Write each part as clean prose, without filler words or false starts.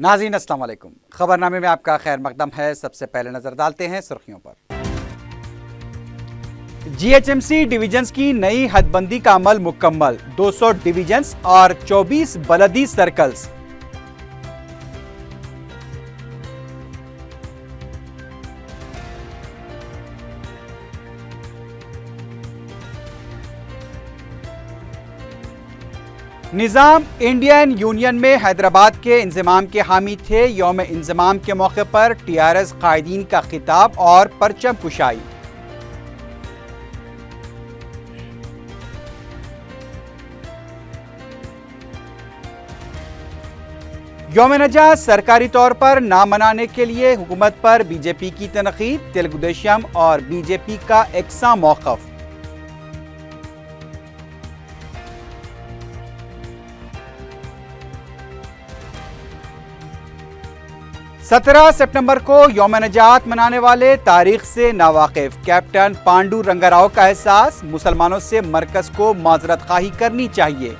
नाज़रीन अस्सलाम वालेकुम। खबरनामे में आपका खैर मकदम है। सबसे पहले नजर डालते हैं सुर्खियों पर। जीएचएमसी डिविजन्स की नई हदबंदी का अमल मुकम्मल, 200 डिविजन्स और 24 बलदी सर्कल्स। निज़ाम इंडियन यूनियन में हैदराबाद के इंज़माम के हामी थे। यौम इंज़माम के मौके पर टीआरएस कायदीन का खिताब और परचम कुशाई। यौम नजात सरकारी तौर पर ना मनाने के लिए हुकूमत पर बीजेपी की तनकीद, तेलुगु देशम और बीजेपी का एकसा मौक़िफ़। सत्रह सितंबर को यौम नजात मनाने वाले तारीख से नावाकिफ, कैप्टन पांडु रंगाराव का एहसास, मुसलमानों से मरकज को माजरत खाही करनी चाहिए।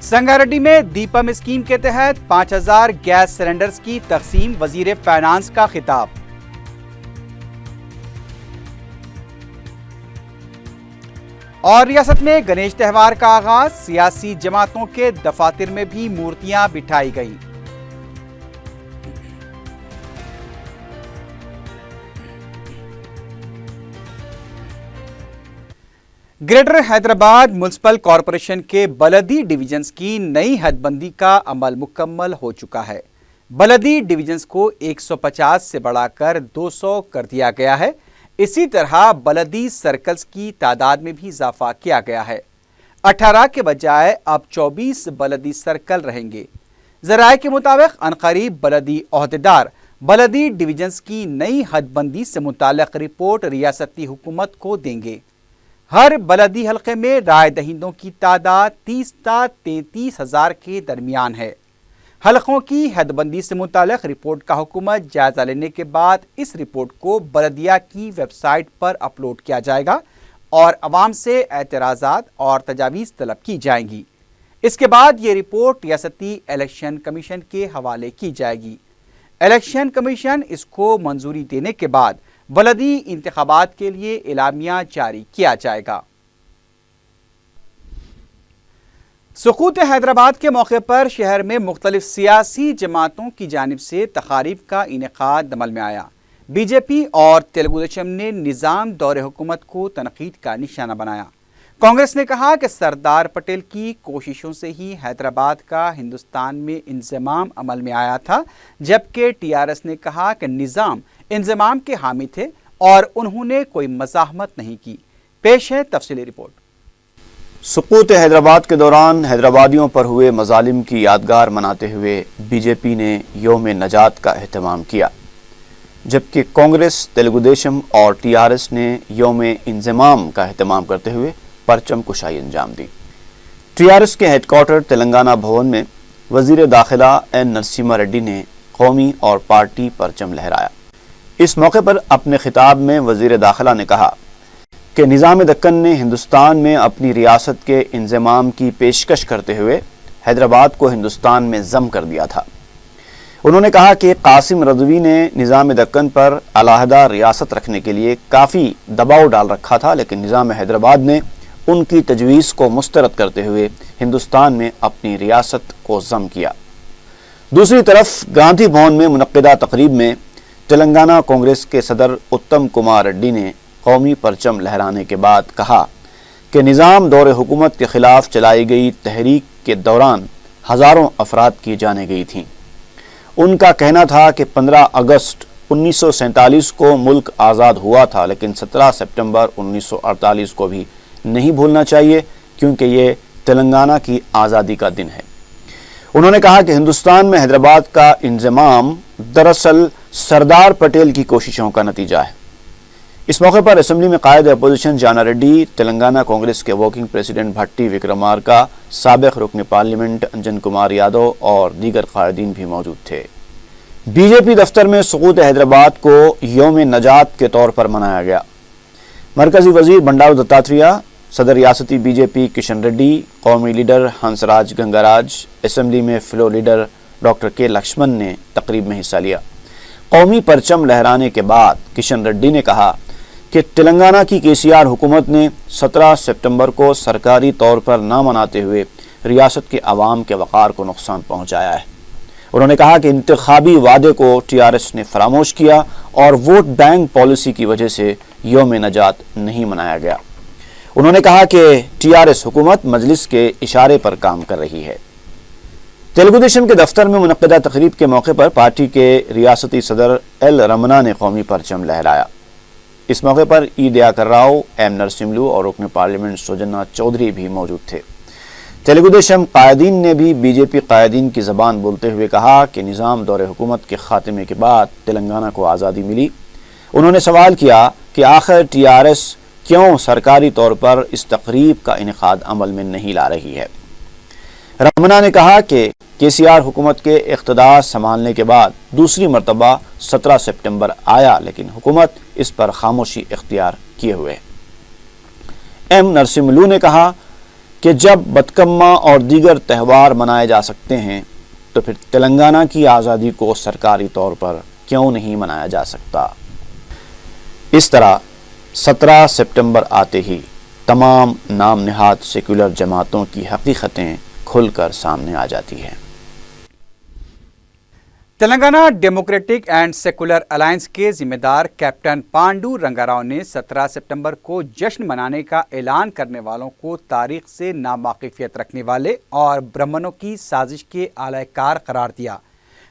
संगारेड्डी में दीपम स्कीम के तहत 5000 गैस सिलेंडर्स की तकसीम, वजीर फाइनेंस का खिताब। और रियासत में गणेश त्यौहार का आगाज, सियासी जमातों के दफातर में भी मूर्तियां बिठाई गई। ग्रेटर हैदराबाद म्युनिसिपल कॉरपोरेशन के बलदी डिविजन्स की नई हदबंदी का अमल मुकम्मल हो चुका है। बलदी डिविजन्स को 150 से बढ़ाकर 200 कर दिया गया है। इसी तरह बलदी सर्कल्स की तादाद में भी इजाफा किया गया है। 18 के बजाय अब 24 बलदी सर्कल रहेंगे। ज़राए के मुताबिक अनकरीब बलदी ओहदेदार बलदी डिविजन्स की नई हदबंदी से मुताल्लिक रिपोर्ट रियासती हुकूमत को देंगे। हर बलदी हल्के में राय दहिंदों की तादाद 30 ता 33 हज़ार के दरमियान है। हलकों की हदबंदी से मुताल्लिक रिपोर्ट का हुकूमत जायजा लेने के बाद इस रिपोर्ट को बलदिया की वेबसाइट पर अपलोड किया जाएगा और अवाम से एतराज़ात और तजावीज़ तलब की जाएंगी। इसके बाद ये रिपोर्ट रियासती इलेक्शन कमीशन के हवाले की जाएगी। इलेक्शन कमीशन इसको मंजूरी देने के बाद बलदी इंतखाबात के लिए एलामिया जारी किया जाएगा। सुकूत हैदराबाद के मौके पर शहर में मुख्तलिफ सियासी जमातों की जानिब से तकारीब का इनेकाद अमल में आया। बीजेपी और तेलुगु देशम ने निज़ाम दौरे हुकूमत को तनकीद का निशाना बनाया। कांग्रेस ने कहा कि सरदार पटेल की कोशिशों से ही हैदराबाद का हिंदुस्तान में इंज़माम अमल में आया था, जबकि टीआरएस ने कहा कि निज़ाम इंज़माम के हामी थे और उन्होंने कोई मज़ाहमत नहीं की। पेश है तफसीली रिपोर्ट। सुकूत हैदराबाद के दौरान हैदराबादियों पर हुए मजालिम की यादगार मनाते हुए बीजेपी ने यौम नजात का एहतमाम किया, जबकि कांग्रेस, तेलुगु देशम और टीआरएस ने यौम इंज़माम का एहतमाम करते हुए परचम कुशाई अंजाम दी। टीआरएस के हेडक्वार्टर तेलंगाना भवन में वजीर दाखिला एन नरसिम्हा रेड्डी ने कौमी और पार्टी परचम लहराया। इस मौके पर अपने खिताब में वजीर दाखिला ने कहा कि निज़ाम दक्कन ने हिंदुस्तान में अपनी रियासत के इंज़माम की पेशकश करते हुए हैदराबाद को हिंदुस्तान में ज़म कर दिया था। उन्होंने कहा कि कासिम रज़वी ने निज़ाम दक्कन पर अलहदा रियासत रखने के लिए काफ़ी दबाव डाल रखा था, लेकिन निज़ाम हैदराबाद ने उनकी तजवीज़ को मुस्तरद करते हुए हिंदुस्तान में अपनी रियासत को ज़म किया। दूसरी तरफ गांधी भवन में मुनक्किदा तकरीब में तेलंगाना कांग्रेस के सदर उत्तम कुमार रेड्डी ने कौमी परचम लहराने के बाद कहा कि निज़ाम दौरे हुकूमत के खिलाफ चलाई गई तहरीक के दौरान हज़ारों अफराद की जानें गई थीं। उनका कहना था कि 15 अगस्त 1947 को मुल्क आज़ाद हुआ था, लेकिन 17 सितंबर 1948 को भी नहीं भूलना चाहिए, क्योंकि ये तेलंगाना की आज़ादी का दिन है। उन्होंने कहा कि हिंदुस्तान में हैदराबाद का इंज़माम दरअसल सरदार पटेल की कोशिशों का नतीजा है। इस मौके पर असेंबली में कायद अपोजिशन जाना रेड्डी, तेलंगाना कांग्रेस के वर्किंग प्रेसिडेंट भट्टी विक्रमार्का, साबिक रुकन पार्लियामेंट अंजन कुमार यादव और दीगर कायदीन भी मौजूद थे। बीजेपी दफ्तर में सुकूत हैदराबाद को यौम नजात के तौर पर मनाया गया। मरकजी वजीर बंडारू दत्तात्रेय, صدر ریاستی بی جے پی کشن ریڈی، قومی لیڈر ہنس راج گنگاراج، اسمبلی میں فلور لیڈر ڈاکٹر کے لکشمن نے تقریب میں حصہ لیا۔ قومی پرچم لہرانے کے بعد کشن ریڈی نے کہا کہ تلنگانہ کی KCR حکومت نے 17 ستمبر کو سرکاری طور پر نہ مناتے ہوئے ریاست کے عوام کے وقار کو نقصان پہنچایا ہے۔ انہوں نے کہا کہ انتخابی وعدے کو TRS نے فراموش کیا اور ووٹ بینک پالیسی کی وجہ سے یوم نجات نہیں منایا گیا۔ انہوں نے کہا کہ TRS حکومت مجلس کے اشارے پر کام کر رہی ہے۔ تیلگو دیشم کے دفتر میں منعقدہ تقریب کے موقع پر پارٹی کے ریاستی صدر ایل رمنا نے قومی پرچم لہرایا۔ اس موقع پر ای دیاکر راؤ، ایم نرسملو اور رکن پارلیمنٹ سوجنا چودھری بھی موجود تھے۔ تیلگو دیشم قائدین نے بھی بی جے پی قائدین کی زبان بولتے ہوئے کہا کہ نظام دور حکومت کے خاتمے کے بعد تلنگانہ کو آزادی ملی۔ انہوں نے سوال کیا کہ آخر TRS کیوں سرکاری طور پر اس تقریب کا انعقاد عمل میں نہیں لا رہی ہے۔ رمنا نے کہا کہ KCR حکومت کے اقتدار سنبھالنے کے بعد دوسری مرتبہ 17 سپٹمبر آیا، لیکن حکومت اس پر خاموشی اختیار کیے ہوئے۔ ایم نرسملو نے کہا کہ جب بتکما اور دیگر تہوار منائے جا سکتے ہیں تو پھر تلنگانہ کی آزادی کو سرکاری طور پر کیوں نہیں منایا جا سکتا۔ اس طرح 17 سپٹمبر آتے ہی تمام نام نہاد سیکولر جماعتوں کی حقیقتیں کھل کر سامنے آ جاتی ہیں۔ Telangana democratic and secular alliance کے ذمہ دار کیپٹن پانڈو رنگا راؤ نے 17 سپٹمبر کو جشن منانے کا اعلان کرنے والوں کو تاریخ سے ناواقفیت رکھنے والے اور برہمنوں کی سازش کے اعلی کار قرار دیا۔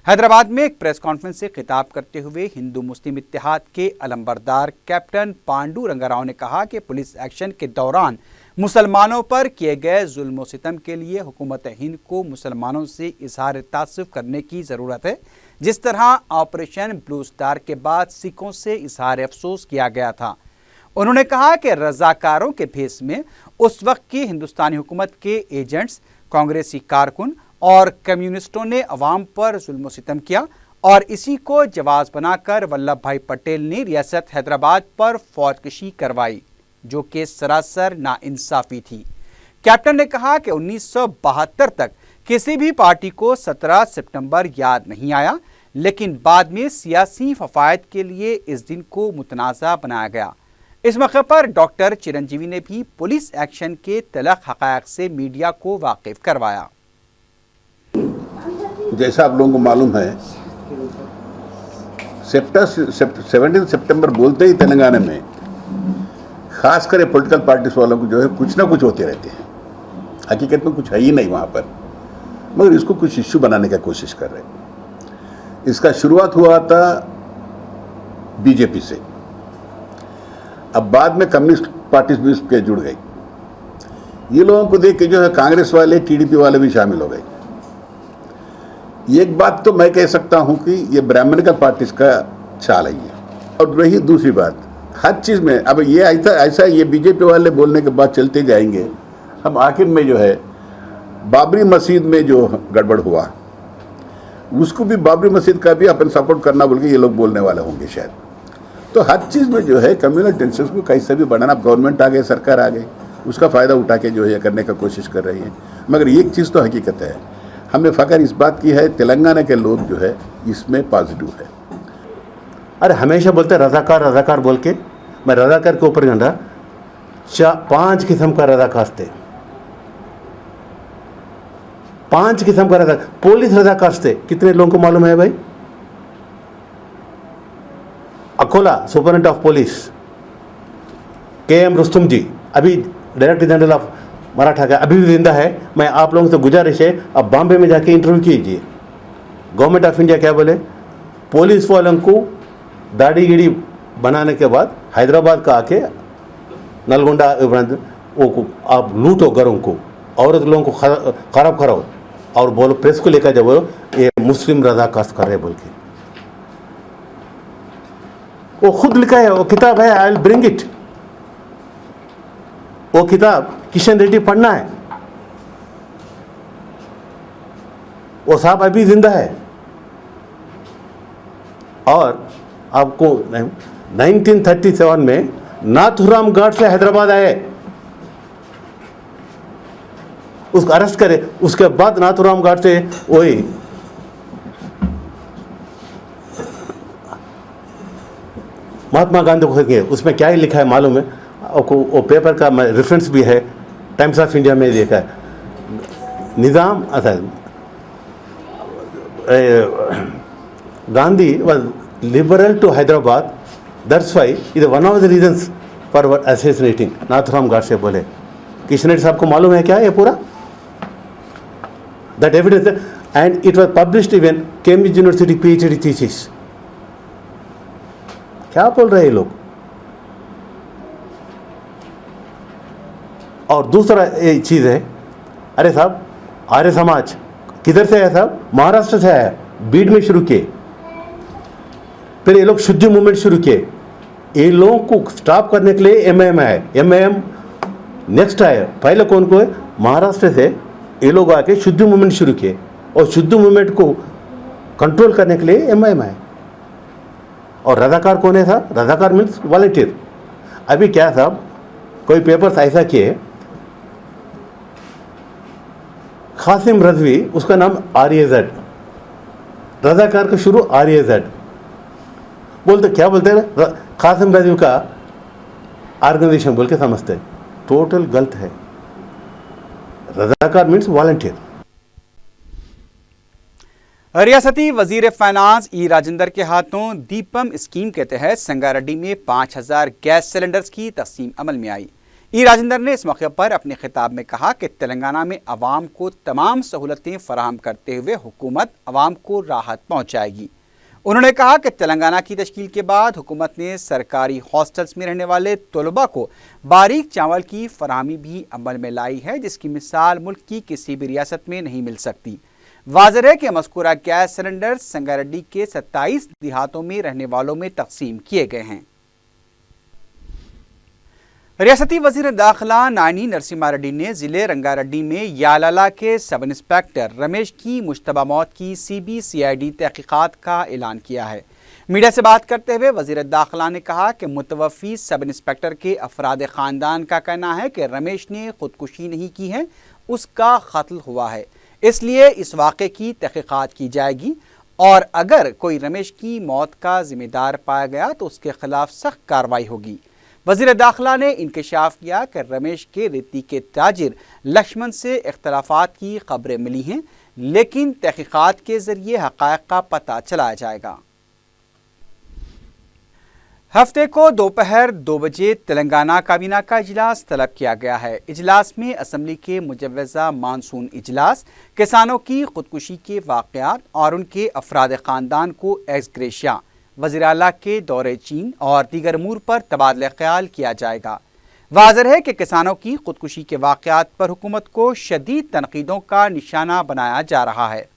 حیدرآباد میں ایک پریس کانفرنس سے خطاب کرتے ہوئے ہندو مسلم اتحاد کے علمبردار کیپٹن پانڈو رنگا راؤ نے کہا کہ پولیس ایکشن کے دوران مسلمانوں پر کیے گئے ظلم و ستم کے لیے حکومت ہند کو مسلمانوں سے اظہار تأسف کرنے کی ضرورت ہے، جس طرح آپریشن بلو سٹار کے بعد سکھوں سے اظہار افسوس کیا گیا تھا۔ انہوں نے کہا کہ رضاکاروں کے بھیس میں اس وقت کی ہندوستانی حکومت کے ایجنٹس، کانگریسی کارکن اور کمیونسٹوں نے عوام پر ظلم و ستم کیا اور اسی کو جواز بنا کر ولبھ بھائی پٹیل نے ریاست حیدرآباد پر فوج کشی کروائی، جو کہ سراسر ناانصافی تھی۔ کیپٹن نے کہا کہ 1972 تک کسی بھی پارٹی کو 17 سپٹمبر یاد نہیں آیا، لیکن بعد میں سیاسی مفاد کے لیے اس دن کو متنازع بنایا گیا۔ اس موقع پر ڈاکٹر چرنجیوی نے بھی پولیس ایکشن کے تلخ حقائق سے میڈیا کو واقف کروایا۔ جیسا آپ لوگوں کو معلوم ہے 17 سپٹمبر بولتے ہی تلنگانہ میں خاص کر پولیٹیکل پارٹیز والوں کو جو ہے کچھ نہ کچھ ہوتے رہتے ہیں۔ حقیقت میں کچھ ہے ہی نہیں وہاں پر، مگر اس کو کچھ ایشو بنانے کا کوشش کر رہے ہیں۔ اس کا شروعات ہوا تھا بی جے پی سے، اب بعد میں کمیونسٹ پارٹیز بھی اس کے جڑ گئی۔ یہ لوگوں کو دیکھ کے جو ہے کانگریس والے TDP والے بھی شامل ہو گئے۔ ایک بات تو میں کہہ سکتا ہوں کہ یہ برہمنیکل پارٹیز کا چال ہے یہ۔ اور رہی دوسری بات، ہر چیز میں اب یہ ایسا یہ بی جے پی والے بولنے کے بعد چلتے جائیں گے، ہم آخر میں جو ہے بابری مسجد میں جو گڑبڑ ہوا اس کو بھی بابری مسجد کا بھی اپن سپورٹ کرنا بول کے یہ لوگ بولنے والے ہوں گے شاید۔ تو ہر چیز میں جو ہے کمیونل ٹینشنز کو کیسے بھی بڑھانا، گورنمنٹ آ گئے، سرکار آ گئی، اس کا فائدہ اٹھا کے جو ہے کرنے کا کوشش کر رہی ہے۔ مگر ایک چیز تو حقیقت ہے، ہم نے فخر اس بات کی ہے تلنگانہ کے لوگ جو ہے اس میں پازیٹیو ہے۔ ارے ہمیشہ بولتے رضاکار رضاکار بول کے، میں رضاکار کے اوپر گھنٹا 5 قسم کا رضاکار تھے، 5 قسم کا رضاکار پولیس رضاکار تھے۔ کتنے لوگوں کو معلوم ہے بھائی؟ Akola superintendent of police KM Rustam ji, ابھی ڈائریکٹر جنرل آف مراٹھا کا، ابھی بھی زندہ ہے۔ میں آپ لوگوں سے گزارش ہے، اب بامبے میں جا کے انٹرویو کیجیے۔ گورنمنٹ آف انڈیا کیا بولے؟ پولیس والوں کو داڑھی گیڑی بنانے کے بعد حیدرآباد کا آ کے نلگونڈا وہ آپ لوٹو گھروں کو، عورت لوگوں کو خراب کراؤ اور بولو پریس کو لے کر جب بولو یہ مسلم رضاکار کر رہے بول کے۔ وہ خود لکھا ہے، وہ کتاب ہے، آئی ول برنگ اٹ۔ وہ کتاب کشن ریڈی پڑھنا ہے، وہ صاحب ابھی زندہ ہے۔ اور آپ کو 1937 میں ناتھورام گھاٹ سے حیدرآباد آئے، उसको अरेस्ट करे, उसके बाद नाथुराम गॉडसे वही महात्मा गांधी को के उसमें क्या ही लिखा है मालूम है, वो पेपर का रेफरेंस भी है, टाइम्स ऑफ इंडिया में देखा है. निज़ाम Gandhi was liberal to Hyderabad. That's why it is one of the reasons for assassinating Nathuram Godse बोले. किशन रेड्डी साहब को मालूम है क्या ये पूरा? That evidence, and it was published even Cambridge University PhD thesis. क्या बोल रहे हैं ये लोग? और दूसरा एक चीज़ है, अरे साहब आर्य समाज किधर से है साहब? महाराष्ट्र से है, बीड में शुरू किए, फिर ये लोग शुद्धि मूवमेंट शुरू किए. ये लोगों को स्टॉप करने के लिए एमआईएम आए, एमआईएम नेक्स्ट आए. पहले कौन को है? महाराष्ट्र से ये लोग आके शुद्धि मूवमेंट शुरू किए, और शुद्धि मूवमेंट को कंट्रोल करने के लिए एमआईएम आए. और रजाकार कौन है साहब? रजाकार मीन्स वॉलंटियर. अभी क्या साहब, कोई पेपर्स ऐसा किए, कासिम रजवी, उसका नाम आरएजेड, रजाकार का शुरू आरएजेड बोलते, क्या बोलते हैं? कासिम रजवी का ऑर्गेनाइजेशन बोल के समझते हैं. टोटल गलत है. रजाकार मीन्स वॉलंटियर. रियासती वजीर फाइनेंस ई राजेंद्र के हाथों दीपम स्कीम के तहत संगारेड्डी में 5000 गैस सिलेंडर्स की तकसीम अमल में आई. ई राजेंद्र ने इस मौके पर अपने खिताब में कहा कि तेलंगाना में अवाम को तमाम सहूलतें फराहम करते हुए हुकूमत अवाम को राहत पहुंचाएगी. उन्होंने कहा कि तेलंगाना की तश्कील के बाद हुकूमत ने सरकारी हॉस्टल्स में रहने वाले तलबा को बारीक चावल की फराहमी भी अमल में लाई है, जिसकी मिसाल मुल्क की किसी भी रियासत में नहीं मिल सकती. वाज़ेह है कि मज़कूरा गैस सिलेंडर संगारेड्डी के 27 देहातों में रहने वालों में तकसीम किए गए हैं. रियासती वज़ीर दाखिला नानी नरसिम्हा रेड्डी ने ज़िले रंगारेड्डी में यालाला के सब इंस्पेक्टर रमेश की मुश्तबा मौत की CBCID तहकीकात का ऐलान किया है. मीडिया से बात करते हुए वज़ीर दाखिला ने कहा कि मुतवफ़ी सब इंस्पेक्टर के अफराद ख़ानदान का कहना है कि रमेश ने ख़ुदकुशी नहीं की है, उसका कत्ल हुआ है, इसलिए इस वाक़े की तहकीकात की जाएगी, और अगर कोई रमेश की मौत का ज़िम्मेदार पाया गया तो उसके खिलाफ सख्त कार्रवाई होगी. वज़ीर दाखिला ने इंकशाफ किया कि रमेश के रेती के ताजिर लक्ष्मण से इख्तलाफात की खबरें मिली हैं, लेकिन तहकीकात के ज़रिए हक़ाइक़ का पता चलाया जाएगा. हफ्ते को दोपहर 2 बजे तेलंगाना काबीना का इजलास तलब किया गया है. इजलास में असम्बली के मुजव्वज़ा मानसून इजलास, किसानों की खुदकुशी के वाक़यात और उनके अफराद ख़ानदान को एक्स ग्रेशिया, वज़ीर आला के दौरे चीन और दीगर अमूर पर तबादला ख्याल किया जाएगा. वाज़ेह है कि किसानों की खुदकुशी के वाक़यात पर हुकूमत को शदीद तनकीदों का निशाना बनाया जा रहा है.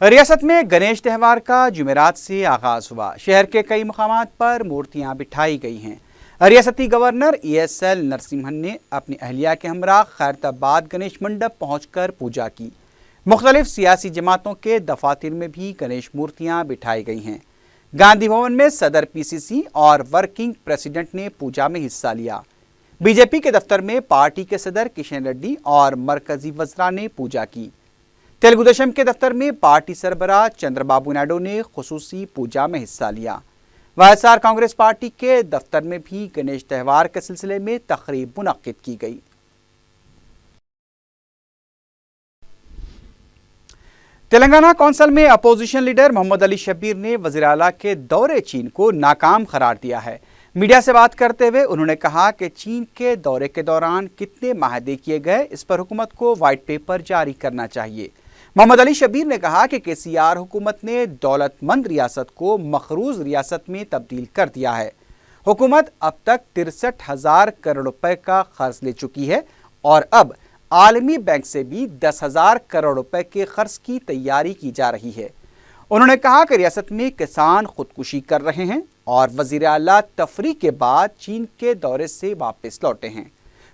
रियासत में गणेश त्यौहार का जुमेरात से आगाज हुआ. शहर के कई मुकामात पर मूर्तियां बिठाई गई हैं. रियासती गवर्नर ESL नरसिम्हन ने अपनी अहलिया के हमरा खैरताबाद गणेश मंडप पहुंचकर पूजा की. मुख्तलिफ सियासी जमातों के दफातर में भी गणेश मूर्तियां बिठाई गई हैं. गांधी भवन में सदर PCC और वर्किंग प्रेसिडेंट ने पूजा में हिस्सा लिया. बीजेपी के दफ्तर में पार्टी के सदर किशन रेड्डी और मरकजी वज़रा ने पूजा की. तेलुगु देशम के दफ्तर में पार्टी सरबराह चंद्रबाबू नायडू ने खुसूसी पूजा में हिस्सा लिया. YSR कांग्रेस पार्टी के दफ्तर में भी गणेश त्यौहार के सिलसिले में तकरीब मुनक्किद की गई. तेलंगाना कौंसिल में अपोजिशन लीडर मोहम्मद अली शब्बीर ने वज़ीर आला के दौरे चीन को नाकाम करार दिया है. मीडिया से बात करते हुए उन्होंने कहा कि चीन के दौरे के दौरान कितने माहदे किए गए, इस पर हुकूमत को वाइट पेपर जारी करना चाहिए. मोहम्मद अली शब्बीर ने कहा कि KCR हुकूमत ने दौलतमंद रियासत को मखरूज रियासत में तब्दील कर दिया है. हुकूमत अब तक 63,000 करोड़ रुपए का कर्ज ले चुकी है और अब आलमी बैंक से भी 10,000 करोड़ रुपए के कर्ज की तैयारी की जा रही है. उन्होंने कहा कि रियासत में किसान खुदकुशी कर रहे हैं और वज़ीर आला तफरी के बाद चीन के दौरे से वापस लौटे हैं.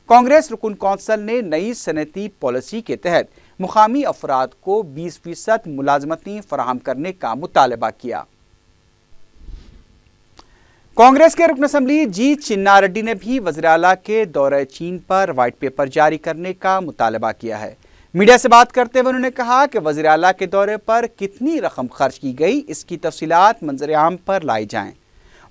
कांग्रेस रुकन कौंसिल ने नई सनती पॉलिसी के तहत मुकामी अफराद को 20% मुलाजमतें फराहम करने का मुतालबा किया. कांग्रेस के रुकन असम्बली जी चिन्ना रेड्डी ने भी वज़ीर आला के दौरे चीन पर व्हाइट पेपर जारी करने का मुतालबा किया है। मीडिया से बात करते हुए उन्होंने कहा कि वज़ीर आला के दौरे पर कितनी रकम खर्च की गई, इसकी तफसीलात मंजर आम पर लाई जाएं।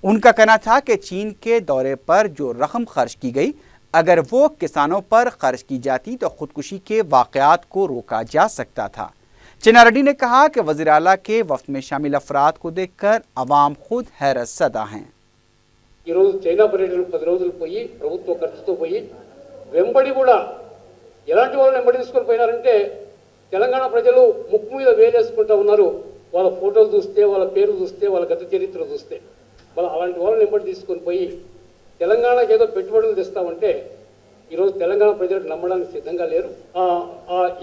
उनका कहना था कि चीन के दौरे पर जो रकम खर्च की गई, अगर वो किसानों पर खर्च की जाती तो खुदकुशी के वाक़यात को रोका जा सकता था। चिन्ना रेड्डी ने कहा कि वज़ीर आला के वफ़द में शामिल अफराद को देखकर अवाम खुद हैरत ज़दा हैं। चैना पर्यटन 10 రోజులు పోయి ప్రభుత్వ ఖర్చుతో పోయి వెంబడి కూడా ఎలాంటి వాళ్ళని వెంబడి తీసుకొని పోయినారంటే తెలంగాణ ప్రజలు ముక్కు మీద వేలేసుకుంటా ఉన్నారు। వాళ్ళ ఫోటోలు చూస్తే, వాళ్ళ పేర్లు చూస్తే, వాళ్ళ గత చరిత్ర చూస్తే వాళ్ళ అలాంటి వాళ్ళని వెంబడి తీసుకొని పోయి తెలంగాణకి ఏదో పెట్టుబడులు తెస్తామంటే ఈరోజు తెలంగాణ ప్రజలకు నమ్మడానికి సిద్ధంగా లేరు।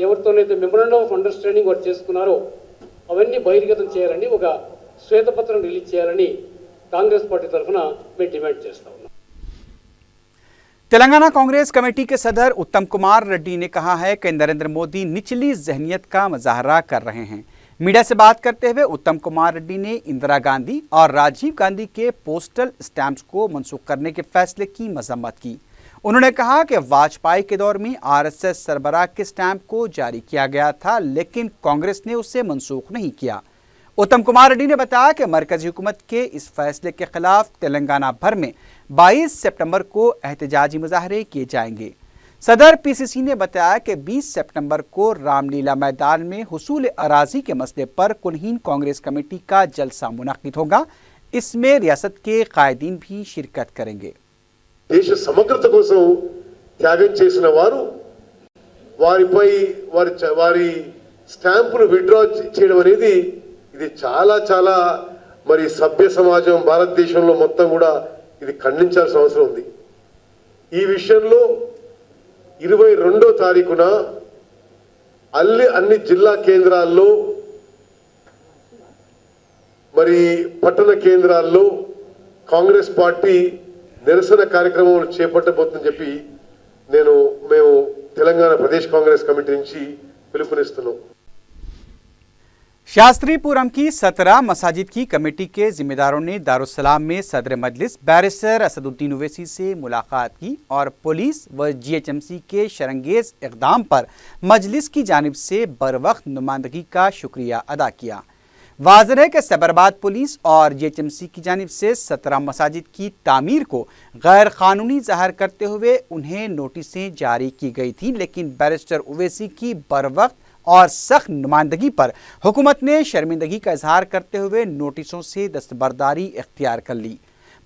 ఎవరితోనైతే మెమోరాండం ఆఫ్ అండర్స్టాండింగ్ వారు చేసుకున్నారో అవన్నీ బహిర్గతం చేయాలని, ఒక శ్వేతపత్రం రిలీజ్ చేయాలని कांग्रेस पार्टी तरफना मैं डिमांड చేస్తా हूं। तेलंगाना कांग्रेस कमेटी के सदर उत्तम कुमार रेड्डी ने कहा है कि नरेंद्र मोदी निचली जहनियत का मुजाहरा कर रहे हैं। मीडिया से बात करते हुए उत्तम कुमार रेड्डी ने इंदिरा गांधी और राजीव गांधी के पोस्टल स्टैंप्स को मनसूख करने के फैसले की मजम्मत की। उन्होंने कहा कि वाजपेयी के दौर में आरएसएस सरबराह के स्टैंप को जारी किया गया था, लेकिन कांग्रेस ने उसे मनसूख नहीं किया। उत्तम कुमार रेड्डी ने बताया कि मरकजी हुकूमत के इस फैसले के खिलाफ तेलंगाना भर में 22 सितंबर को एहतजाजी मुजाहरे किए जाएंगे। सदर पीसीसी ने बताया कि 20 सितंबर को रामलीला मैदान में हुसूल अराजी के मसले पर कुलहीन कांग्रेस कमेटी का जलसा मुनक्किद होगा। इसमें रियासत के कायदीन भी शिरकत करेंगे। देश समग्रత కోసం త్యాగం చేసిన వారు వారిపై వారి స్టాంపును విత్డ్రా చేయడం అనేది ఇది చాలా చాలా మరి సభ్య సమాజం భారతదేశంలో మొత్తం కూడా ఇది ఖండించాల్సిన అవసరం ఉంది। ఈ విషయంలో 22వ తారీఖున అన్ని జిల్లా కేంద్రాల్లో మరి పట్టణ కేంద్రాల్లో కాంగ్రెస్ పార్టీ నిరసన కార్యక్రమాలు చేపట్టబోతుందని చెప్పి మేము తెలంగాణ ప్రదేశ్ కాంగ్రెస్ కమిటీ నుంచి పిలుపునిస్తున్నాం। शास्त्रीपुरम की 17 मसाजिद की कमेटी के जिम्मेदारों ने दारुस्सलाम में सदर मजलिस बैरिस्टर असदुद्दीन ओवैसी से मुलाकात की और पुलिस व जीएचएमसी के शरंगेज इक़दाम पर मजलिस की जानिब से बरवक्त नुमाइंदगी का शुक्रिया अदा किया। वाज़ेह है कि सबरबाद पुलिस और जीएचएमसी की जानिब से 17 मसाजिद की तामीर को गैर कानूनी ज़ाहिर करते हुए उन्हें नोटिसें जारी की गई थी, लेकिन बैरिस्टर ओवैसी की बरवक्त और सख्त नुमाइंदगी पर हुकूमत ने शर्मिंदगी का इजहार करते हुए नोटिसों से दस्तबरदारी इख्तियार कर ली।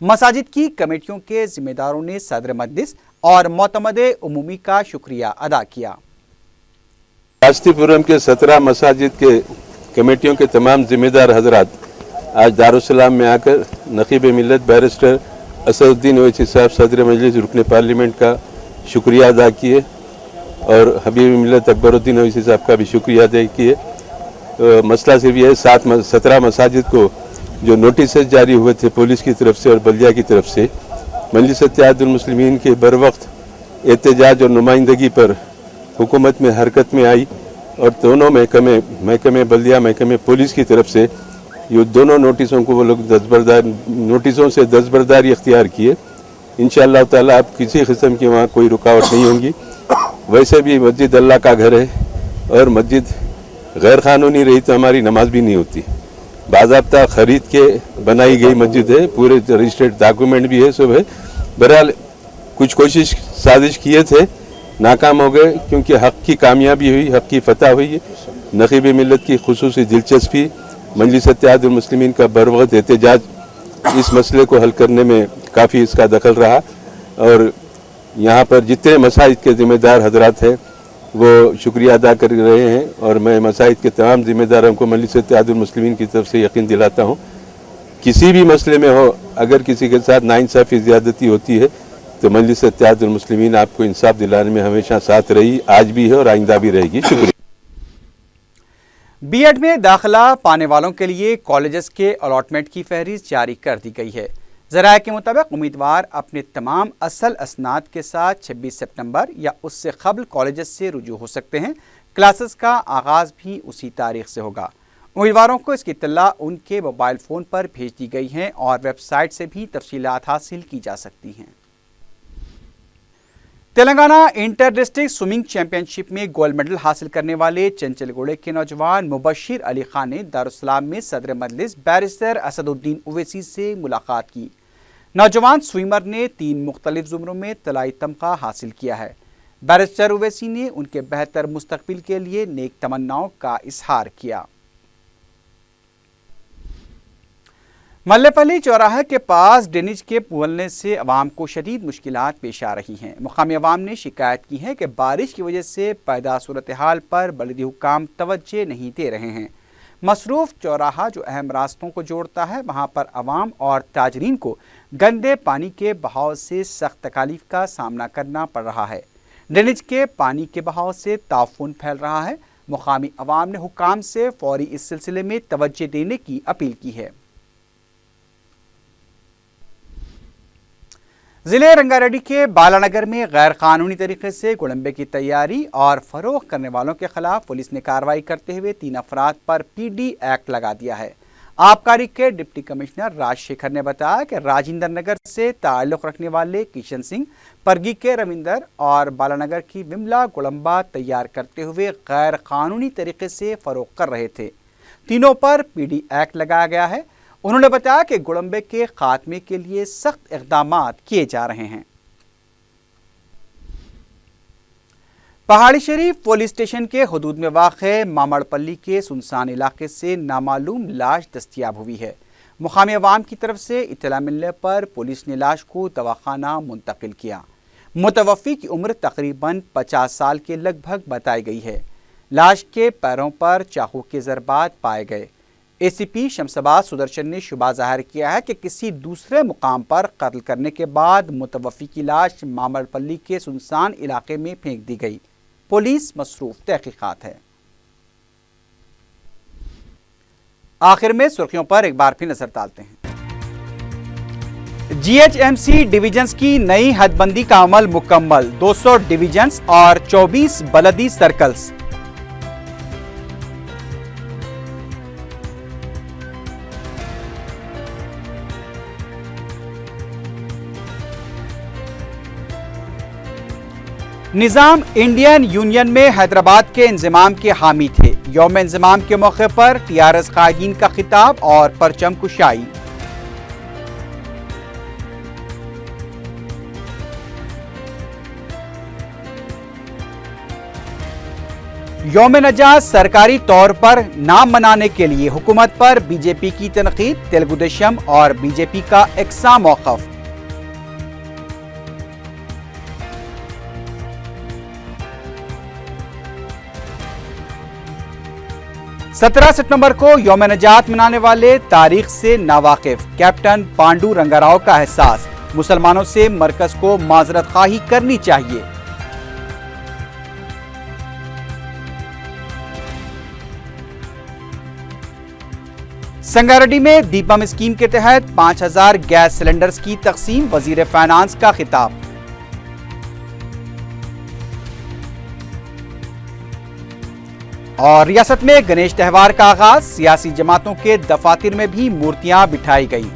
मसाजिद की कमेटियों के जिम्मेदारों ने सदर मजलिस और मोतमदे उमूमी का शुक्रिया अदा किया। शास्त्रीपुरम के 17 मसाजिद के कमेटियों के तमाम जिम्मेदार हजरात आज दारुस्सलाम में आकर नकीब मिल्लत बैरिस्टर असदुद्दीन ओवैसी साहब सदर मजलिस रुकने पार्लियामेंट का शुक्रिया अदा किए और हबीब मिल्लत अकबरुद्दीन ओवैसी साहब का भी शुक्रिया अदा किए। मसला सिर्फ ये 17 मसाजिद को जो नोटिस जारी हुए थे पुलिस की तरफ से और बल्दिया की तरफ से, मजलिस इत्तेहादुल मुस्लिमीन के बर वक्त एहतजाज और नुमाइंदगी पर हुकूमत में हरकत में आई और दोनों महकमे बल्दिया महकमे पुलिस की तरफ से ये दोनों नोटिसों को वो लोग नोटिसों से दस्तबरदारी इख्तियार किए। इंशाअल्लाह ताला अब किसी किस्म की वहाँ कोई रुकावट नहीं होगी। वैसे भी मस्जिद अल्लाह का घर है और मस्जिद गैर कानूनी रही तो हमारी नमाज भी नहीं होती। बाज़ाब्ता खरीद के बनाई गई मस्जिद है, पूरे रजिस्टर्ड डॉक्यूमेंट भी है, सब है। बहरहाल कुछ कोशिश साजिश किए थे, नाकाम हो गए क्योंकि हक़ की कामयाबी हुई, हक़ की फतह हुई। नक़ीब मिल्लत की खुसूसी दिलचस्पी, मजलिस इत्तेहादुल मुस्लिमीन का बरवक्त एहतजाज इस मसले को हल करने में काफ़ी इसका दखल रहा और यहाँ पर जितने मसाजिद के ज़िम्मेदार हजरात हैं वो शुक्रिया अदा कर रहे हैं और मैं मसाजिद के तमाम ज़िम्मेदारों को मजलिस इत्तेहादुल मुस्लिमीन की तरफ से यकीन दिलाता हूँ, किसी भी मसले में हो अगर किसी के साथ नाइंसाफ़ी ज़्यादती होती है तो मजलिस इत्तेहादुल मुस्लिमीन आपको इंसाफ दिलाने में हमेशा साथ रही, आज भी है और आइंदा भी रहेगी। शुक्रिया। बीएड में दाखिला पाने वालों के लिए कॉलेजेस के अलॉटमेंट की फहरिस्त जारी कर दी गई है। ज़राए के मुताबिक उम्मीदवार अपने तमाम असल असनाद के साथ 26 सितंबर या उससे कबल कॉलेजेस से रुजू हो सकते हैं। क्लासेस का आगाज़ भी उसी तारीख से होगा। उम्मीदवारों को इसकी इत्तला उनके मोबाइल फ़ोन पर भेज दी गई हैं और वेबसाइट से भी तफसीलात हासिल की जा सकती हैं। Telangana inter district swimming championship में गोल्ड मेडल हासिल करने वाले चंचलगुड़े के नौजवान मुबशिर अली खान ने दारुस्सलाम में सदर मजलिस बैरिस्टर असदुद्दीन ओवैसी से मुलाकात की। नौजवान स्विमर ने 3 मुख्तलिफ ज़ुमरों में तलाई तमगा हासिल किया है। बैरिस्टर ओवैसी ने उनके बेहतर मुस्तकबिल के लिए नेक तमन्नाओं का इजहार किया। मल्लेपल्ली चौराहे के पास ड्रेनेज के फूलने से अवाम को शदीद मुश्किलात पेश आ रही हैं। मुकामी अवाम ने शिकायत की है कि बारिश की वजह से पैदा सूरत हाल पर बलदी हुकाम तवज्जो नहीं दे रहे हैं। मसरूफ चौराहा जो अहम रास्तों को जोड़ता है, वहां पर अवाम और ताजरीन को गंदे पानी के बहाव से सख्त तकालीफ का सामना करना पड़ रहा है। ड्रेनेज के पानी के बहाव से ताफून फैल रहा है। मुकामी अवाम ने हुकाम से फौरी इस सिलसिले में तवज्जो देने की अपील की है। ज़िले रंगारेड्डी के बालानगर में गैर कानूनी तरीके से गोलंबे की तैयारी और फरोख्त करने वालों के खिलाफ पुलिस ने कार्रवाई करते हुए 3 अफराद पर PD एक्ट लगा दिया है। आबकारी के डिप्टी कमिश्नर राजशेखर ने बताया कि राजेंद्र नगर से ताल्लुक़ रखने वाले किशन सिंह, परगी के रविंदर और बालानगर की विमला गोलंबा तैयार करते हुए गैर कानूनी तरीके से फरोख्त कर रहे थे। तीनों पर PD एक्ट लगाया गया है। उन्होंने बताया कि गोलंबे के खात्मे के लिए सख्त इक़दामात किए जा रहे हैं। पहाड़ी शरीफ पुलिस स्टेशन के हुदूद में वाक़े मामड़पल्ली के सुनसान इलाके से नामालूम लाश दस्तयाब हुई है। मुकामी अवाम की तरफ से इत्तला मिलने पर पुलिस ने लाश को दवाखाना मुंतकिल किया। मुतवफ़्फ़ी की उम्र तकरीबन 50 साल के लगभग बताई गई है। लाश के पैरों पर चाकू के ज़रबात पाए गए। ACP शमसाबाद सुदर्शन ने शुबा ज़ाहिर किया है कि किसी दूसरे मुकाम पर कत्ल करने के बाद मुतवफ़्फ़ी की लाश मामड़पल्ली के सुनसान इलाके में फेंक दी गई। पुलिस मसरूफ़ तहक़ीक़ात है। आखिर में सुर्खियों पर एक बार फिर नजर डालते हैं। GHMC डिविजन्स की नई हदबंदी का अमल मुकम्मल, 200 डिविजन्स और 24 बलदी सर्कल्स। निज़ाम इंडियन यूनियन में हैदराबाद के इंज़माम के हामी थे। यौम इंज़माम के मौके पर TRS कायदीन का खिताब और परचम कुशाई। यौम नजात सरकारी तौर पर नाम मनाने के लिए हुकूमत पर BJP की तनकीद, तेलुगु देशम और BJP का एकसा मौक़िफ़। 17 सितंबर को यौम नजात मनाने वाले तारीख से नावाकिफ, कैप्टन पांडु रंगाराव का एहसास, मुसलमानों से मरकज को माजरत खाही करनी चाहिए। संगारेड्डी में दीपम स्कीम के तहत 5000 गैस सिलेंडर्स की तकसीम, वजीर फाइनेंस का खिताब। और रियासत में गणेश त्यौहार का आगाज, सियासी जमातों के दफातर में भी मूर्तियां बिठाई गई।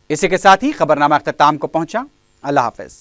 इसी के साथ ही खबरनामा अख्ताम को पहुंचा। अल्लाह हाफिज।